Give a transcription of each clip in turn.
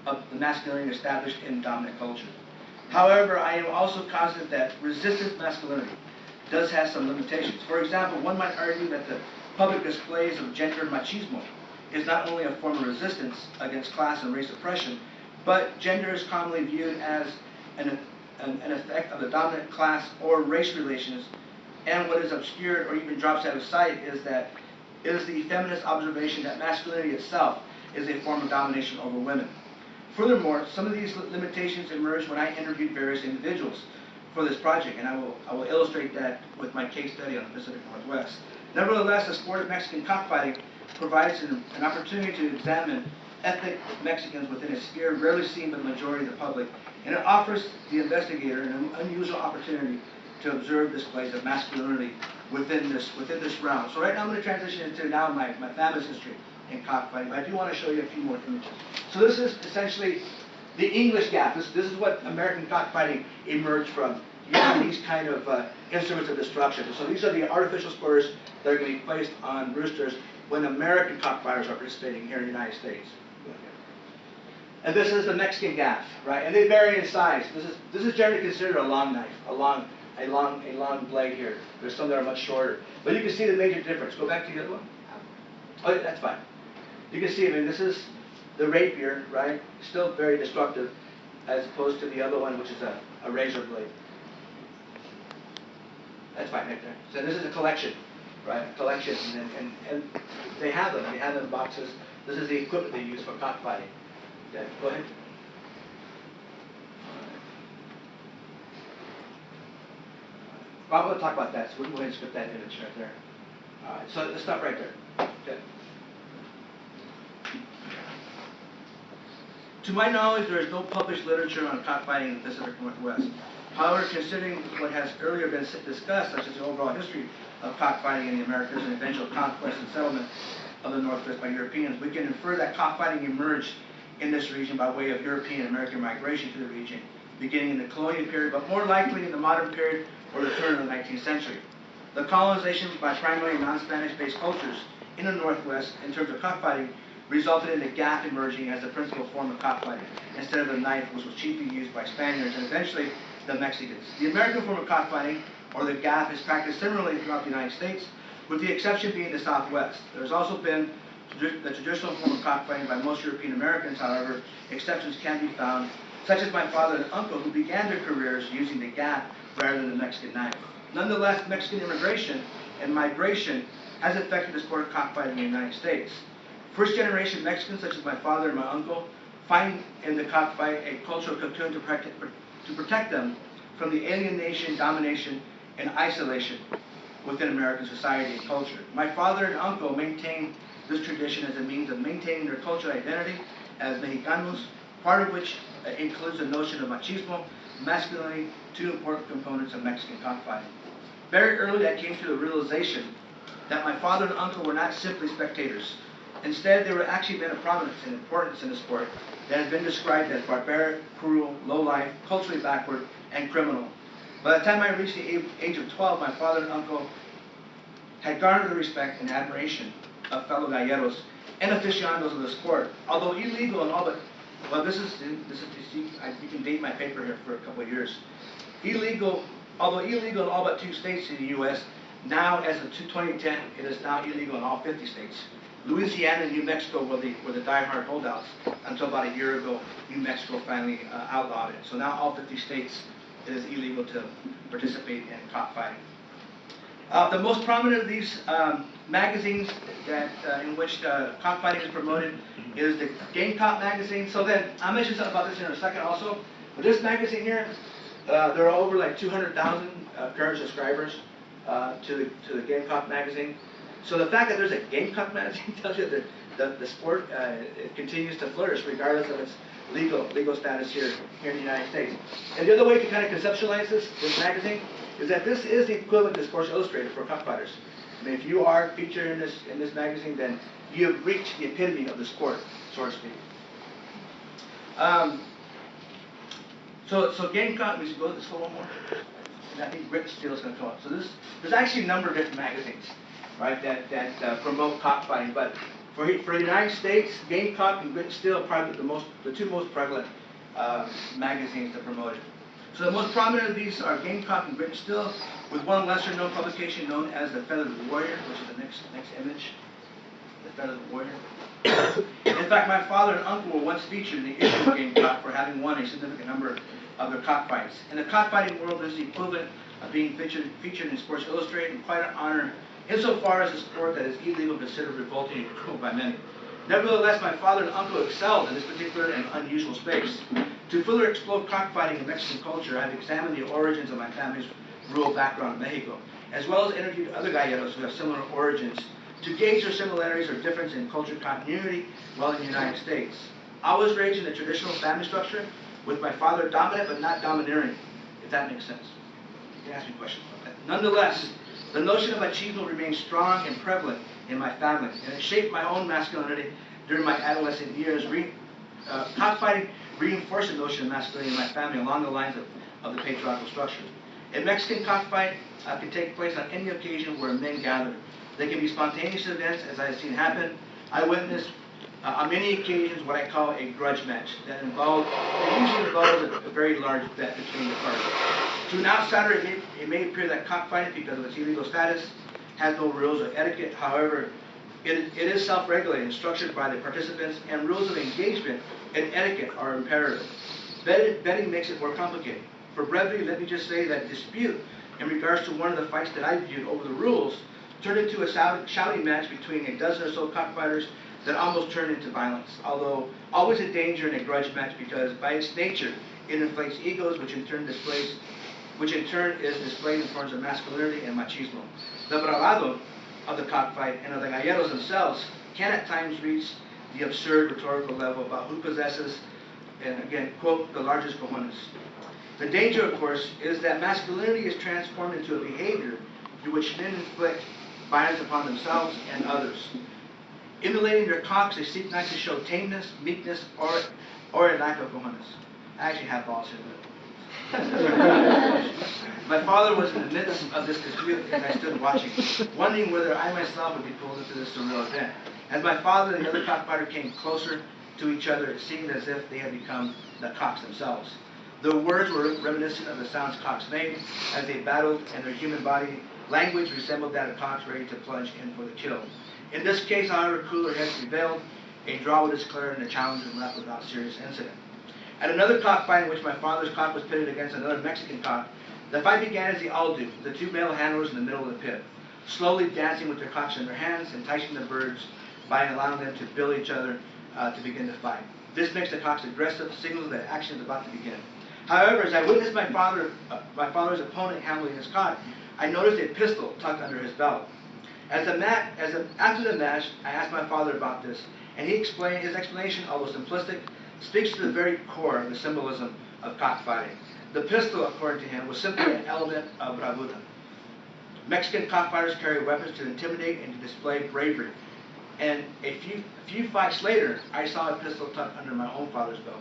of the masculinity established in dominant culture. However, I am also cognizant that resistance masculinity does have some limitations. For example, one might argue that the public displays of gender machismo is not only a form of resistance against class and race oppression, but gender is commonly viewed as an effect of the dominant class or race relations, and what is obscured or even drops out of sight is that it is the feminist observation that masculinity itself is a form of domination over women. Furthermore, some of these limitations emerged when I interviewed various individuals for this project, and I will illustrate that with my case study on the Pacific Northwest. Nevertheless, the sport of Mexican cockfighting provides an opportunity to examine ethnic Mexicans within a sphere rarely seen by the majority of the public, and it offers the investigator an unusual opportunity to observe displays of masculinity within this realm. So right now I'm going to transition into now my family's history in cockfighting, but I do want to show you a few more images. So this is essentially the English gap. This is what American cockfighting emerged from, using these kind of instruments of destruction. So these are the artificial spurs that are going to be placed on roosters when American cockfighters are participating here in the United States. And this is the Mexican gaff, right? And they vary in size. This is generally considered a long knife, a long blade here. There's some that are much shorter, but you can see the major difference. Go back to the other one. Oh, that's fine. You can see, I mean, this is the rapier, right? Still very destructive, as opposed to the other one, which is a razor blade. That's fine right there. So this is a collection, right? A collection, and they have them. They have them in boxes. This is the equipment they use for cockfighting. Okay, go ahead. Well, I'm going to talk about that, so we'll go ahead and skip that image right there. All right, so let's stop right there. Okay. To my knowledge, there is no published literature on cockfighting in the Pacific Northwest. However, considering what has earlier been discussed, such as the overall history of cockfighting in the Americas and eventual conquest and settlement of the Northwest by Europeans, we can infer that cockfighting emerged in this region by way of European and American migration to the region, beginning in the colonial period, but more likely in the modern period or the turn of the 19th century. The colonization by primarily non-Spanish based cultures in the Northwest in terms of cockfighting resulted in the gaff emerging as the principal form of cockfighting, instead of the knife, which was chiefly used by Spaniards and eventually the Mexicans. The American form of cockfighting, or the gaff, is practiced similarly throughout the United States, with the exception being the Southwest. There's also been the traditional form of cockfighting by most European Americans. However, exceptions can be found, such as my father and uncle, who began their careers using the gaff rather than the Mexican knife. Nonetheless, Mexican immigration and migration has affected the sport of cockfighting in the United States. First-generation Mexicans, such as my father and my uncle, find in the cockfight a cultural cocoon to protect them from the alienation, domination, and isolation within American society and culture. My father and uncle maintained this tradition as a means of maintaining their cultural identity as Mexicanos, part of which includes the notion of machismo, masculinity, two important components of Mexican cockfighting. Very early, I came to the realization that my father and uncle were not simply spectators. Instead, they were actually men of prominence and importance in the sport that has been described as barbaric, cruel, low-life, culturally backward, and criminal. By the time I reached the age of 12, my father and uncle had garnered the respect and admiration of fellow galleros and aficionados of the sport. Although illegal in all but, well, you can date my paper here for a couple of years. Although illegal in all but 2 states in the U.S., now as of 2010, it is now illegal in all 50 states. Louisiana and New Mexico were the die-hard holdouts until about a year ago. New Mexico finally outlawed it. So now all 50 states, it is illegal to participate in cockfighting. The most prominent of these magazines in which cockfighting is promoted is the Gamecock magazine. So then, I'll mention something about this in a second also. But this magazine here, there are over like 200,000 current subscribers to the Gamecock magazine. So the fact that there's a Gamecock magazine tells you that the sport it continues to flourish regardless of its legal status here in the United States. And the other way to kind of conceptualize this magazine is that this is the equivalent to Sports Illustrated for cockfighters. I mean, if you are featured in this magazine, then you have reached the epitome of the sport, so to speak. So Gamecock, we should go this for one more. And I think Rick Steele is going to come up. So there's actually a number of different magazines, right, that promote cockfighting. But For the United States, Gamecock and Grit Steel are probably the two most prevalent magazines that promote it. So the most prominent of these are Gamecock and Grit Steel, with one lesser known publication known as the Feathered Warrior, which is the next image. The Feathered Warrior. In fact, my father and uncle were once featured in the issue of Gamecock for having won a significant number of their cockfights. In the cockfighting world, this is the equivalent of being featured in Sports Illustrated, and quite an honor insofar as a sport that is illegal, considered revolting and cruel by many. Nevertheless, my father and uncle excelled in this particular and unusual space. To further explore cockfighting in Mexican culture, I've examined the origins of my family's rural background in Mexico, as well as interviewed other galleros who have similar origins, to gauge their similarities or difference in culture continuity while in the United States. I was raised in a traditional family structure, with my father dominant but not domineering, if that makes sense. You can ask me questions about that. Nonetheless, the notion of machismo remains strong and prevalent in my family, and it shaped my own masculinity during my adolescent years. Cockfighting reinforced the notion of masculinity in my family along the lines of the patriarchal structure. A Mexican cockfight can take place on any occasion where men gather. They can be spontaneous events, as I have seen happen. I witnessed on many occasions what I call a grudge match that usually involves a very large bet between the parties. To an outsider, it may appear that cockfighting, because of its illegal status, has no rules or etiquette. However, it is self-regulated and structured by the participants, and rules of engagement and etiquette are imperative. Betting makes it more complicated. For brevity, let me just say that dispute in regards to one of the fights that I viewed over the rules turned into a shouting match between a dozen or so cockfighters that almost turned into violence, although always a danger in a grudge match, because by its nature it inflates egos, which in turn is displayed in forms of masculinity and machismo. The bravado of the cockfight and of the galleros themselves can at times reach the absurd rhetorical level about who possesses, and again, quote, the largest cojones. The danger, of course, is that masculinity is transformed into a behavior through which men inflict violence upon themselves and others. Immolating their cocks, they seek not to show tameness, meekness, or a lack of cojones. I actually have balls here. My father was in the midst of this dispute, and I stood watching, wondering whether I myself would be pulled into this surreal event. As my father and the other cockfighter came closer to each other, it seemed as if they had become the cocks themselves. Their words were reminiscent of the sounds cocks made as they battled, and their human body language resembled that of cocks ready to plunge in for the kill. In this case, however, cooler heads prevailed. A draw was declared, and the challenge was left without serious incident. At another cockfight in which my father's cock was pitted against another Mexican cock, the fight began as they all do, with the two male handlers in the middle of the pit, slowly dancing with their cocks in their hands, enticing the birds by allowing them to bill each other to begin the fight. This makes the cocks aggressive, signals that action is about to begin. However, as I witnessed my father's opponent handling his cock, I noticed a pistol tucked under his belt. After the match, I asked my father about this, and his explanation, although simplistic, speaks to the very core of the symbolism of cockfighting. The pistol, according to him, was simply an element of bravura. Mexican cockfighters carry weapons to intimidate and to display bravery. And a few fights later, I saw a pistol tucked under my own father's belt.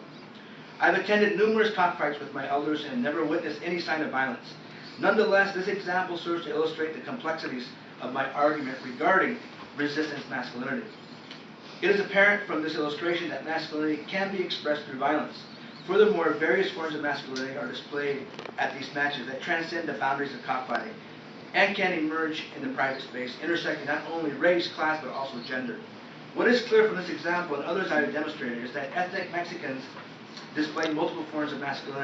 I've attended numerous cockfights with my elders and never witnessed any sign of violence. Nonetheless, this example serves to illustrate the complexities of my argument regarding resistance masculinity. It is apparent from this illustration that masculinity can be expressed through violence. Furthermore, various forms of masculinity are displayed at these matches that transcend the boundaries of cockfighting and can emerge in the private space, intersecting not only race, class, but also gender. What is clear from this example and others I have demonstrated is that ethnic Mexicans display multiple forms of masculinity